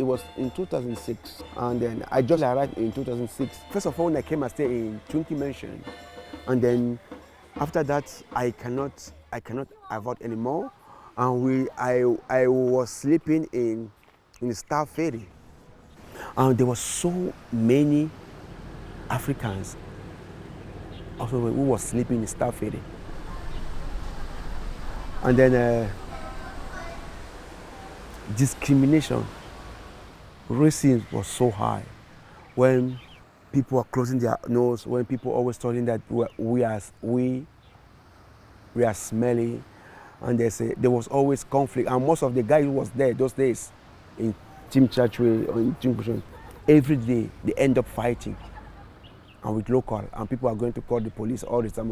was in 2006, and then I just arrived in 2006. First of all, when I came, I stayed in Twinkie Mansion, and then after that, I cannot avoid anymore, and I was sleeping in the Star Ferry, and there were so many Africans also who was sleeping in the Star Ferry, and then discrimination, racism was so high. When people are closing their nose, when people always telling that we are smelly, and there was always conflict. And most of the guys who was there those days in Team Churchway or in Team Bushon, every day they end up fighting, and with local, and people are going to call the police all the time.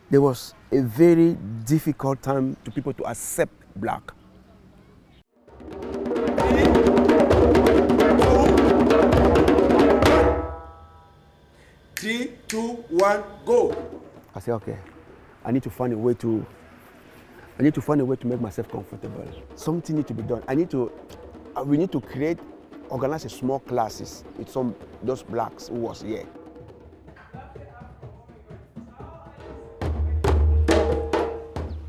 There was a very difficult time to people to accept black. 3, 2, 1, go. I said, okay, I need to find a way to make myself comfortable. Something needs to be done. We need to organize a small classes with those blacks who was here.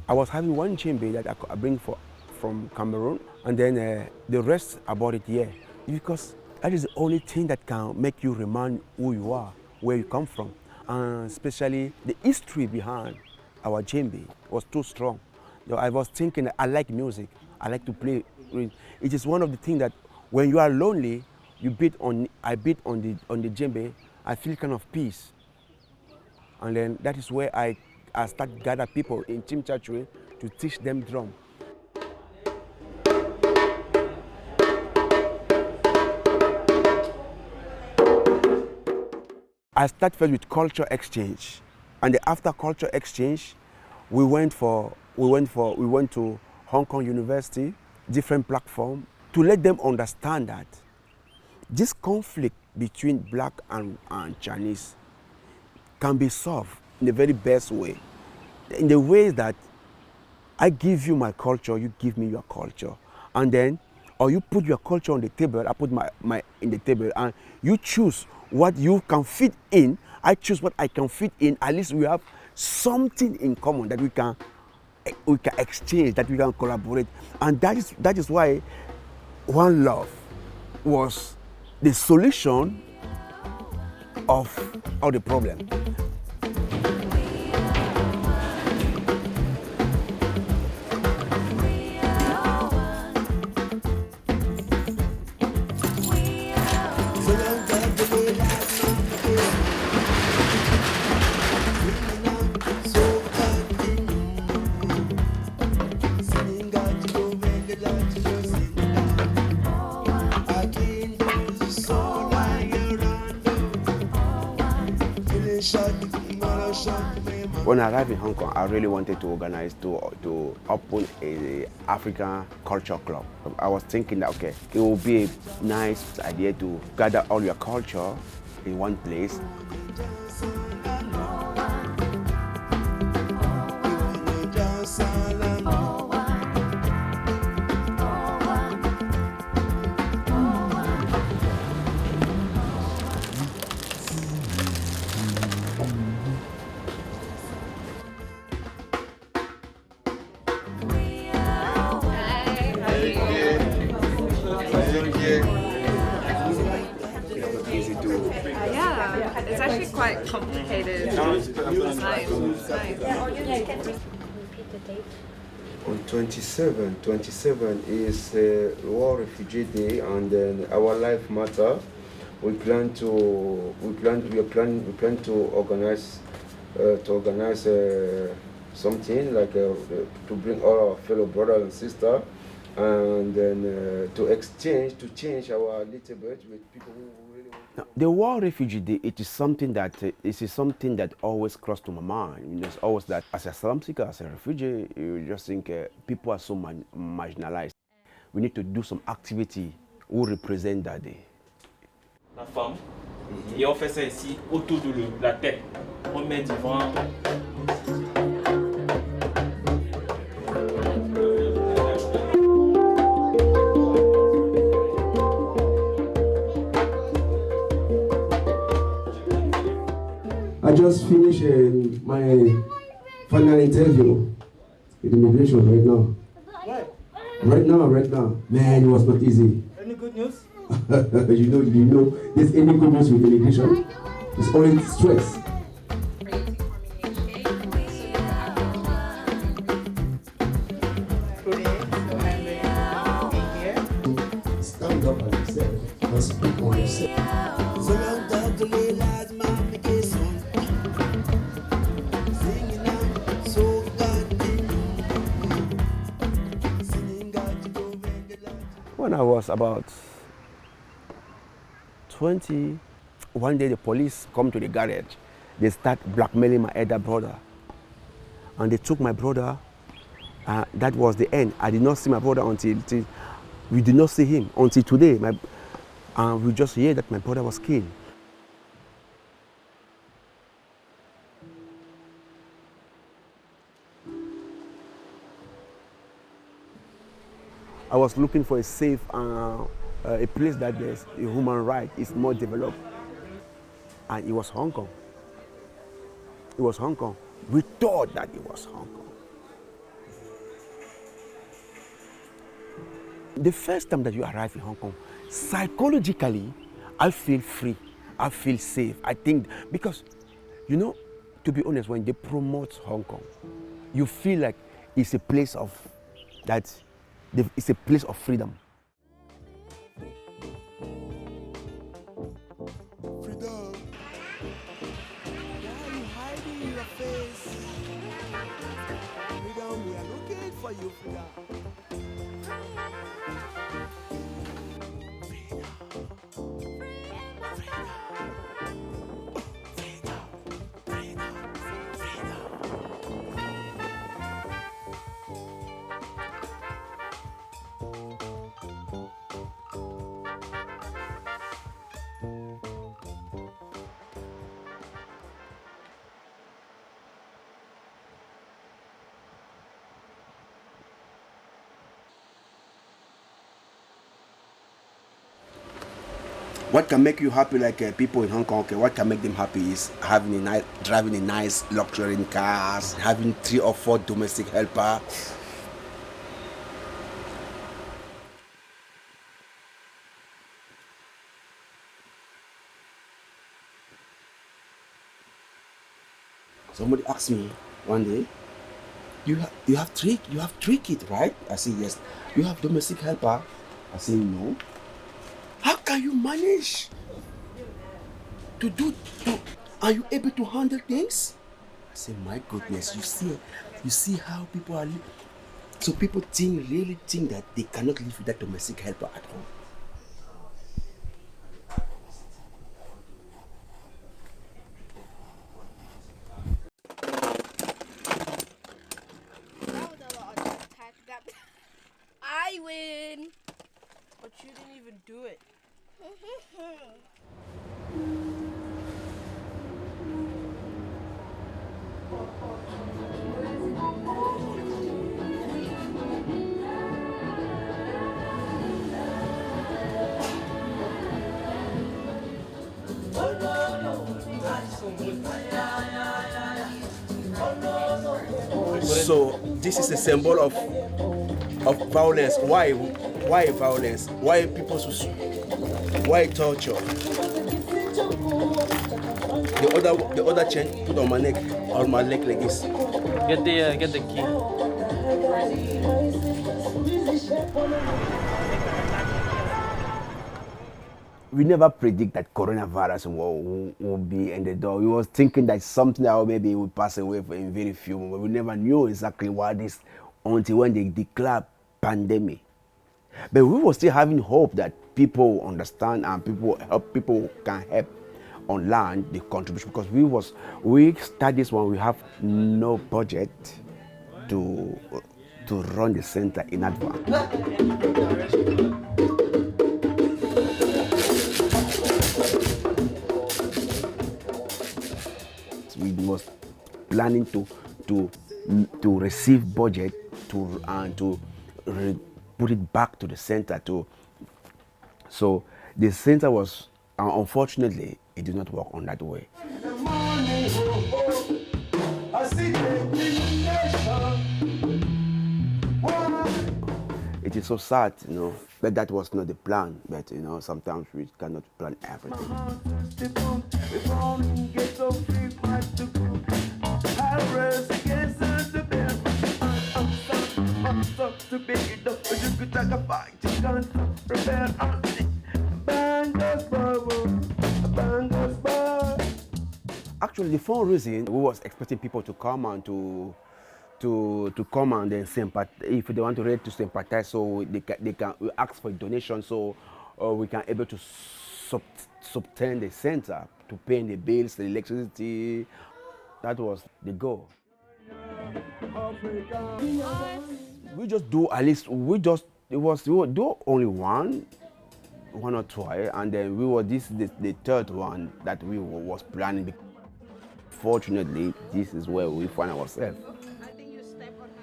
I was having one djembe that I bring from Cameroon, and then the rest I bought it here, because that is the only thing that can make you remind who you are, where you come from, and especially the history behind our djembe was too strong. I was thinking that I like music, I like to play. It is one of the things that when you are lonely, I beat on the djembe, I feel kind of peace, and then that is where I start gather people in Team Churchway to teach them drum. I started first with culture exchange, and after culture exchange, we went to Hong Kong University, different platform, to let them understand that this conflict between black and Chinese can be solved in the very best way. In the way that I give you my culture, you give me your culture. And then, or you put your culture on the table, I put my in the table, and you choose what you can fit in, I choose what I can fit in. At least we have something in common that we can exchange, that we can collaborate. And that is why One Love was the solution of all the problems. When I arrived in Hong Kong, I really wanted to organize to open an African culture club. I was thinking that, okay, it would be a nice idea to gather all your culture in one place. Yeah, it's actually quite complicated. It's nice. On 27 is World Refugee Day, and then our life matter. We plan to organize something like to bring all our fellow brothers and sisters, and then to change our little bit with people who really want. Now, the World Refugee Day, it is something that always crosses to my mind. It's always that as a asylum seeker, as a refugee, you just think people are so marginalized. We need to do some activity who represent that day. La femme, et on fait ça ici autour de la tête. On met du vent. just finished my final interview with immigration right now. What? Right now. Man, it was not easy. Any good news? you know, there's any good news with immigration? It's only stress. Stand up and yourself and speak on yourself. When I was about 20, one day the police come to the garage. They start blackmailing my elder brother. And they took my brother. That was the end. I did not see my brother until we did not see him until today. We just hear that my brother was killed. I was looking for a safe, a place that there's a human right is more developed. And it was Hong Kong. It was Hong Kong. We thought that it was Hong Kong. The first time that you arrive in Hong Kong, psychologically, I feel free. I feel safe. I think, because, you know, to be honest, when they promote Hong Kong, you feel like it's a place of it's a place of freedom. Freedom. Why are you hiding your face? Freedom, we are looking for you, freedom. What can make you happy, like people in Hong Kong? Okay, what can make them happy is driving a nice luxury cars, having 3 or 4 domestic helpers. Somebody asked me one day, you have three kids, right? I said yes. You have domestic helper? I said no. How can you manage to are you able to handle things? I said, my goodness, you see how people are living. So people really think that they cannot live with that domestic helper at home. I win. But you didn't even do it. So this is a symbol of violence. Why violence? Why people why torture? The other chain put on my neck, on my leg like this. Get the key. We never predict that coronavirus will be in the door. We was thinking that something that maybe will pass away in very few moments. We never knew exactly what this until when they declared pandemic. But we were still having hope that people understand and people can help online the contribution, because we start this one, we have no budget to run the center in advance. We was planning to receive budget to put it back to the center so the center was unfortunately it did not work on that way. It's so sad, but that was not the plan. But sometimes we cannot plan everything. Actually, the fundraising, we was expecting people to come and to come and then sympathize. If they want to ready to sympathize, so they can we ask for a donation, so we can able to subtend the center to pay the bills, the electricity. That was the goal. We just do at least we would do only one or twice, and then we were the third one that we was planning. Fortunately, this is where we find ourselves. I think you step on my...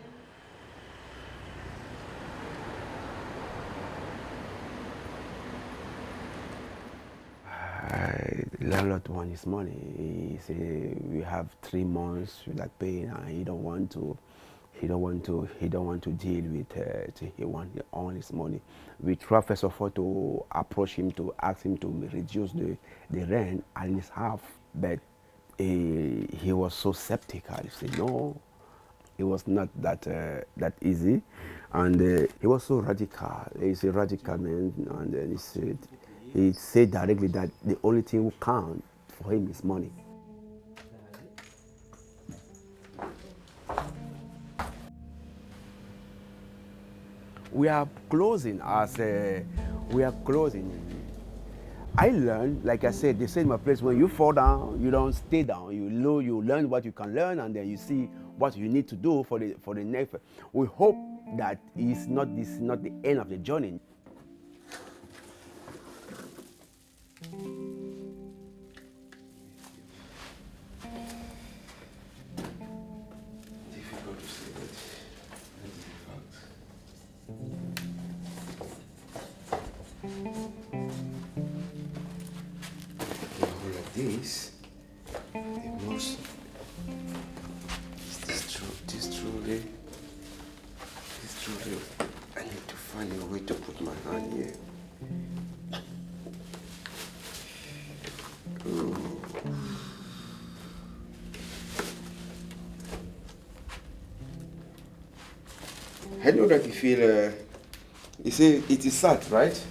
The landlord wants his money. He say we have 3 months without paying, and he don't want to deal with it. He wants all his money. We try first of all to approach him to ask him to reduce the rent at least half, but he was so skeptical. He said no, it was not that easy, and he was so radical. He's a radical man, and then he said directly that the only thing who count for him is money. We are closing. I learned, like I said, they say in my place, when you fall down, you don't stay down. You learn what you can learn, and then you see what you need to do for the next. We hope that this is not the end of the journey. Difficult to say, but that's the fact. Like this, the most this truly, I need to find a way to put my hand here. I know that you feel, you say it is sad, right?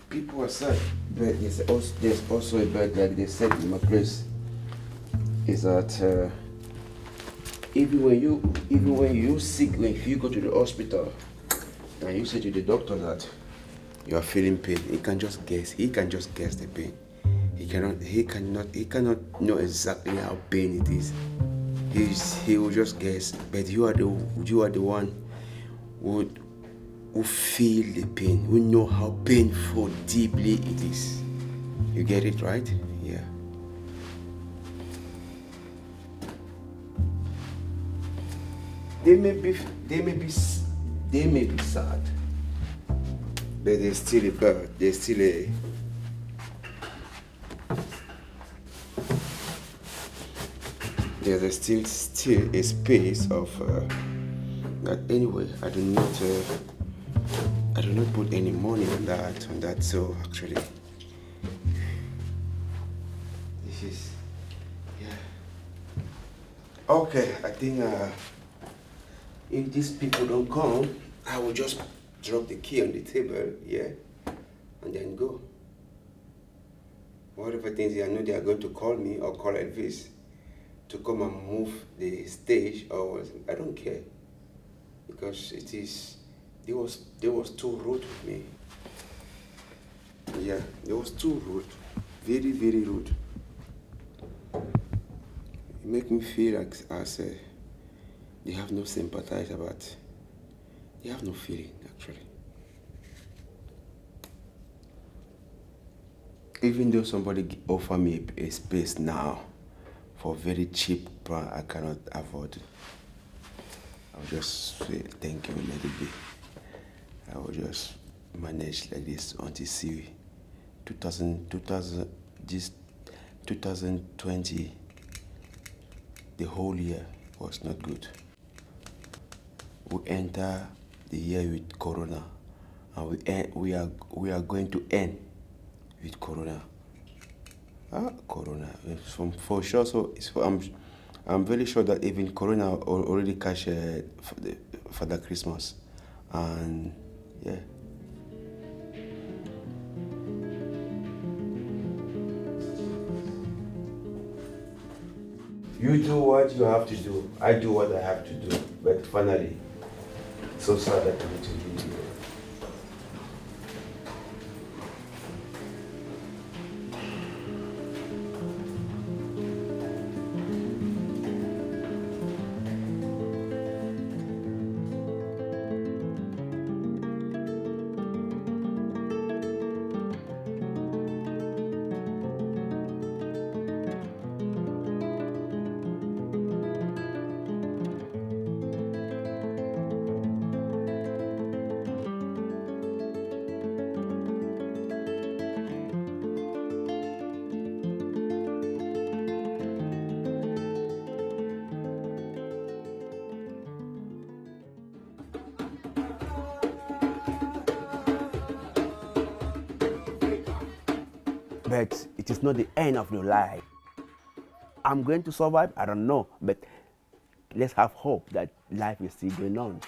People are sad, but there's also a bad, like they said in my place, is that even when you sick, when you go to the hospital, and you say to the doctor that you are feeling pain, he can just guess the pain. He cannot know exactly how pain it is. He will just guess, but you are the one who feel the pain, who know how painful deeply it is. You get it, right? Yeah. They may be sad, but there's still a bird. There's still a there's still a space of that. Anyway, I do not put any money on that. So actually, this is, yeah. Okay, I think if these people don't come, I will just drop the key on the table, yeah, and then go. Whatever things I know they are going to call me or call Elvis to come and move the stage, or I don't care, because they was too rude with me. Yeah, they was too rude, very, very rude. It make me feel like they have no sympathize about. They have no feeling actually. Even though somebody offer me a space now for very cheap price, I cannot afford it. I'll just say thank you, let it be. I will just manage like this until see 2020, the whole year was not good. we enter the year with Corona, and we are going to end with Corona. Corona, for sure. So I'm very sure that even Corona already catch for the Christmas, and yeah. You do what you have to do. I do what I have to do. But finally, so sad that I need to leave you. But it is not the end of your life. I'm going to survive, I don't know, but let's have hope that life is still going on.